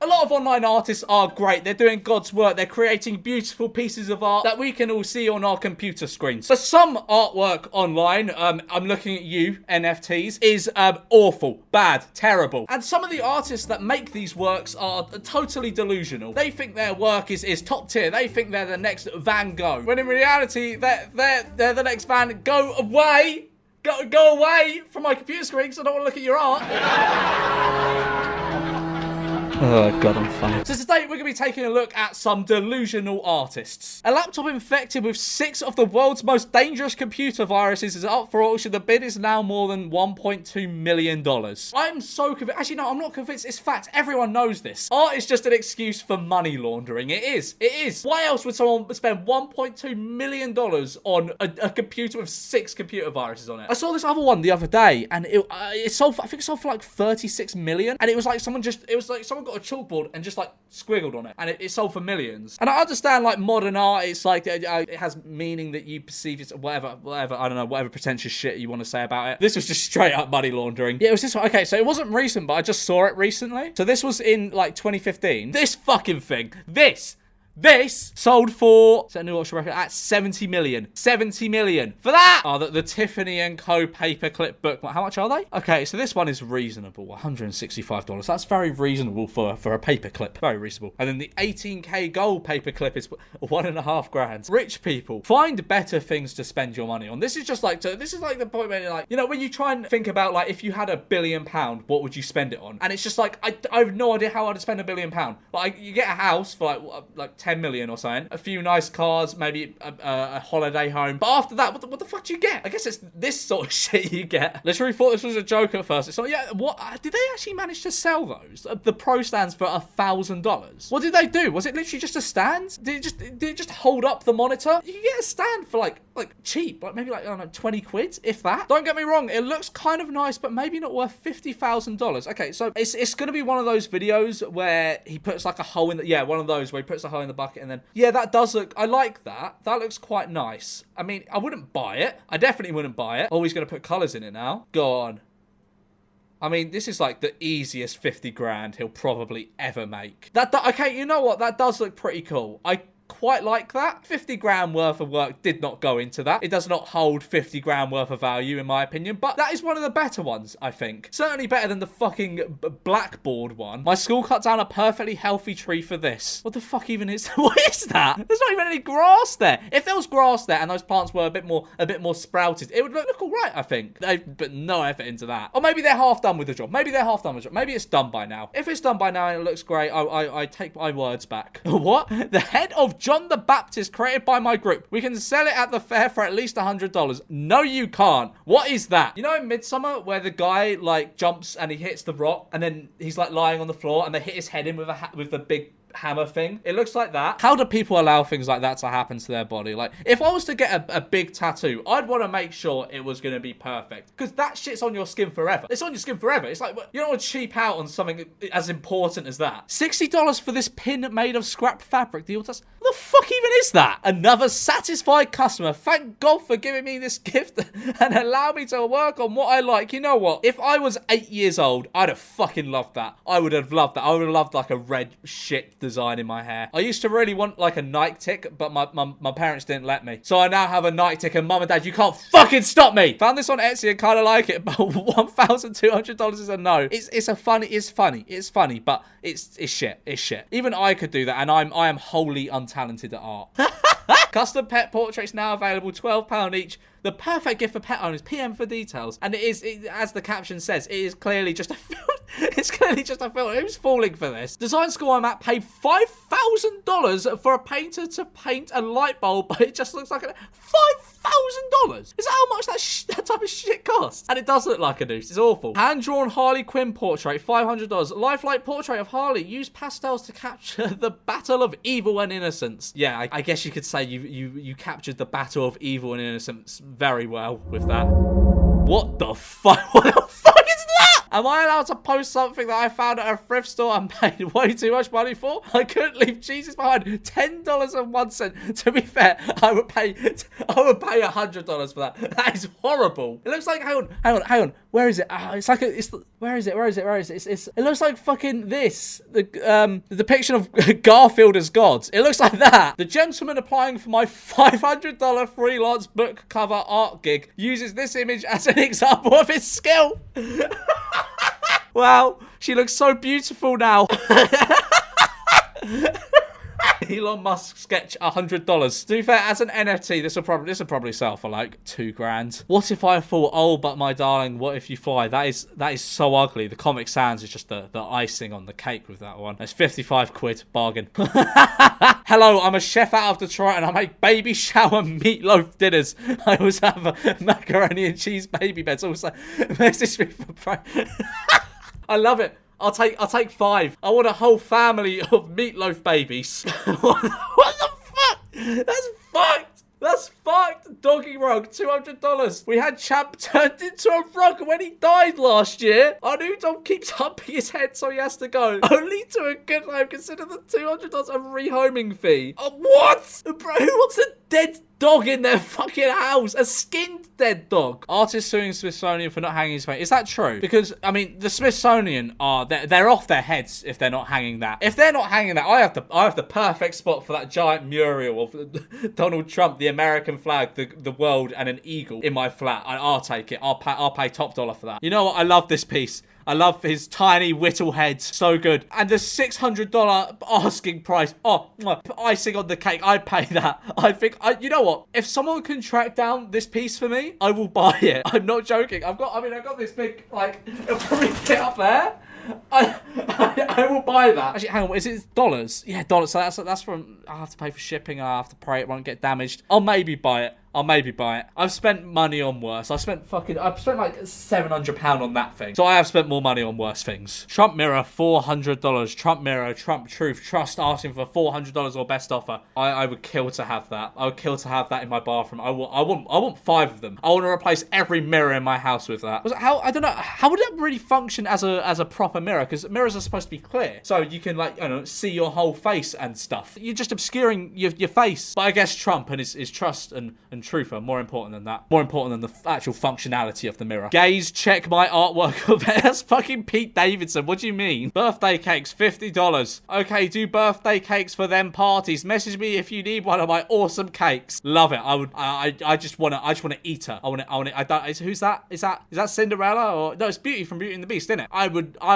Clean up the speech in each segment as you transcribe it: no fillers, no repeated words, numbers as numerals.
A lot of online artists are great. They're doing God's work. They're creating beautiful pieces of art that we can all see on our computer screens. But some artwork online, I'm looking at you, NFTs, is awful, bad, terrible. And some of the artists that make these works are totally delusional. They think their work is top tier. They think they're the next Van Gogh. When in reality, they're the next Van. Go away! Go away from my computer screen because I don't want to look at your art. Oh god, I'm funny. So today we're going to be taking a look at some delusional artists. A laptop infected with 6 of the world's most dangerous computer viruses is up for auction. The bid is now more than $1.2 million. I'm so convinced. Actually, no, I'm not convinced. It's fact. Everyone knows this. Art is just an excuse for money laundering. It is. It is. Why else would someone spend $1.2 million on a computer with 6 computer viruses on it? I saw this other one the other day, and it sold for, I think it sold for like 36 million. And it was like someone got a chalkboard and just like squiggled on it, and it sold for millions. And I understand like modern art, it's like it has meaning that you perceive it, whatever, I don't know, whatever pretentious shit you want to say about it. This was just straight up money laundering. Yeah, it was this one. Okay, so it wasn't recent, but I just saw it recently. So this was in like 2015. This fucking thing, this sold for, set a new auction record at 70 million. 70 million. For that! Oh, the Tiffany & Co. paperclip book. How much are they? Okay, so this one is reasonable. $165. That's very reasonable for a paperclip. Very reasonable. And then the 18K gold paperclip is $1.5 grand. Rich people, find better things to spend your money on. This is just like, this is like the point where you're like, you know, when you try and think about like, if you had £1 billion, what would you spend it on? And it's just like, I have no idea how I'd spend £1 billion. Like, you get a house for like 10 million or something, a few nice cars, maybe a holiday home, but after that, what the fuck do you get? I guess it's this sort of shit you get. Literally thought this was a joke at first. It's like, yeah, what did they actually manage to sell those? The Pro stands for $1,000. What did they do? Was it literally just a stand? Did it just hold up the monitor? You can get a stand for like cheap, like maybe like, I don't know, 20 quid, if that. Don't get me wrong, it looks kind of nice, but maybe not worth $50,000. Okay, so it's gonna be one of those videos where he puts like a hole in the, yeah, one of those where he puts a hole in the bucket and then, yeah, that does look, I like that. That looks quite nice. I mean, I wouldn't buy it. I definitely wouldn't buy it. Oh, he's gonna put colors in it now. Go on. I mean, this is like the easiest 50 grand he'll probably ever make. Okay, you know what? That does look pretty cool. I quite like that. 50 grand worth of work did not go into that. It does not hold 50 grand worth of value in my opinion, but that is one of the better ones, I think. Certainly better than the fucking blackboard one. My school cut down a perfectly healthy tree for this. What the fuck even is what is that? There's not even any grass there. If there was grass there and those plants were a bit more sprouted, it would look all right, I think. They put no effort into that. Or maybe they're half done with the job. Maybe it's done by now. If it's done by now and it looks great, I take my words back. What? The head of John the Baptist created by my group. We can sell it at the fair for at least $100. No, you can't. What is that? You know in Midsummer where the guy like jumps and he hits the rock and then he's like lying on the floor and they hit his head in with the big hammer thing? It looks like that. How do people allow things like that to happen to their body? Like, if I was to get a big tattoo, I'd want to make sure it was going to be perfect, because that shit's on your skin forever. It's on your skin forever. It's like, you don't want to cheap out on something as important as that. $60 for this pin made of scrap fabric. What the fuck even is that? Another satisfied customer. Thank God for giving me this gift and allow me to work on what I like. You know what? If I was 8 years old, I'd have fucking loved that. I would have loved that. I would have loved like a red shit design in my hair. I used to really want like a Nike tick, but my parents didn't let me. So I now have a Nike tick, and mum and dad, you can't fucking stop me. Found this on Etsy and kind of like it, but $1,200 is a no. It's funny, but it's shit. Even I could do that, and I am wholly untalented at art. Custom pet portraits now available, £12 each. The perfect gift for pet owners. PM for details. And as the caption says, it is clearly just a film. It's clearly just a film. Who's falling for this? Design school I'm at paid $5,000 for a painter to paint a light bulb, but it just looks like $5,000. Is that how much that type of shit costs? And it does look like a noose. It's awful. Hand-drawn Harley Quinn portrait, $500. Lifelike portrait of Harley. Use pastels to capture the battle of evil and innocence. Yeah, I guess you could say you captured the battle of evil and innocence very well with that. What the fuck? What the fuck is that? Am I allowed to post something that I found at a thrift store and paid way too much money for? I couldn't leave Jesus behind. $10.01. To be fair, I would pay $100 for that. That is horrible. It looks like, hang on. Where is it? Where is it? It looks like fucking this. The depiction of Garfield as God. It looks like that. The gentleman applying for my $500 freelance book cover art gig uses this image as an example of his skill. Wow, she looks so beautiful now. Elon Musk sketch $100. To be fair, as an NFT, this will probably sell for like $2,000. What if I fall? Oh, but my darling, what if you fly? That is so ugly. The Comic Sans is just the icing on the cake with that one. It's 55 quid bargain. Hello, I'm a chef out of Detroit and I make baby shower meatloaf dinners. I also have a macaroni and cheese baby beds. Also, message me for I love it. I'll take 5. I want a whole family of meatloaf babies. What the fuck? That's fucked. That's fucked. Doggy rug, $200. We had Champ turned into a rug when he died last year. Our new dog keeps humping his head, so he has to go. Only to a good home. Consider the $200 a rehoming fee. What? Bro, who wants a dead dog in their fucking house? A skinned dead dog. Artist suing Smithsonian for not hanging his face. Is that true? Because, I mean, the Smithsonian they're off their heads if they're not hanging that. If they're not hanging that, I have the perfect spot for that giant mural of Donald Trump, the American flag, the world, and an eagle in my flat. I'll take it. I'll pay top dollar for that. You know what? I love this piece. I love his tiny whittle head. So good. And the $600 asking price. Oh, icing on the cake. I'd pay that. I think, you know what? If someone can track down this piece for me, I will buy it. I'm not joking. I've got this big, like, it'll probably fit up there. I will buy that. Actually, hang on. Is it dollars? Yeah, dollars. So that's from, I have to pay for shipping. I have to pray it won't get damaged. I'll maybe buy it. I've spent money on worse. I've spent like £700 on that thing. So I have spent more money on worse things. Trump mirror, $400. Trump mirror, Trump truth, trust asking for $400 or best offer. I would kill to have that. I would kill to have that in my bathroom. I want 5 of them. I want to replace every mirror in my house with that. I don't know. How would that really function as a proper mirror? Because mirrors are supposed to be clear. So you can, like, see your whole face and stuff. You're just obscuring your face. But I guess Trump and his trust and truth are more important than that. More important than the actual functionality of the mirror. Gays, check my artwork. That's fucking Pete Davidson. What do you mean? Birthday cakes, $50. Okay, do birthday cakes for them parties. Message me if you need one of my awesome cakes. Love it. I just wanna eat her. Who's that? Is that Cinderella or no? It's Beauty from Beauty and the Beast, isn't it? I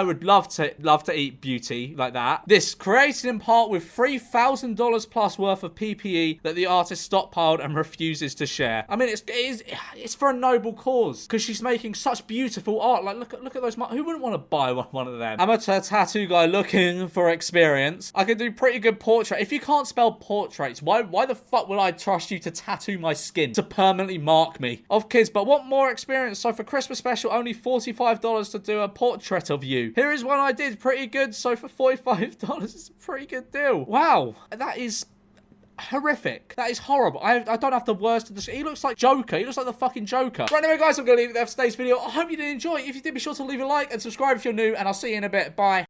would love to eat Beauty like that. This created in part with $3,000 plus worth of PPE that the artist stockpiled and refuses to share. I mean, it's for a noble cause because she's making such beautiful art. Like, look at those. Who wouldn't want to buy one of them? Amateur tattoo guy looking for experience. I can do pretty good portrait. If you can't spell portraits, why the fuck would I trust you to tattoo my skin to permanently mark me? Of kids, but want more experience. So for Christmas special, only $45 to do a portrait of you. Here is one I did pretty good. So for $45, it's a pretty good deal. Wow, that is horrific. That is horrible. I don't have the words to describe. He looks like Joker. He looks like the fucking Joker. Right, anyway, guys, I'm going to leave it there for today's video. I hope you did enjoy. If you did, be sure to leave a like and subscribe if you're new, and I'll see you in a bit. Bye.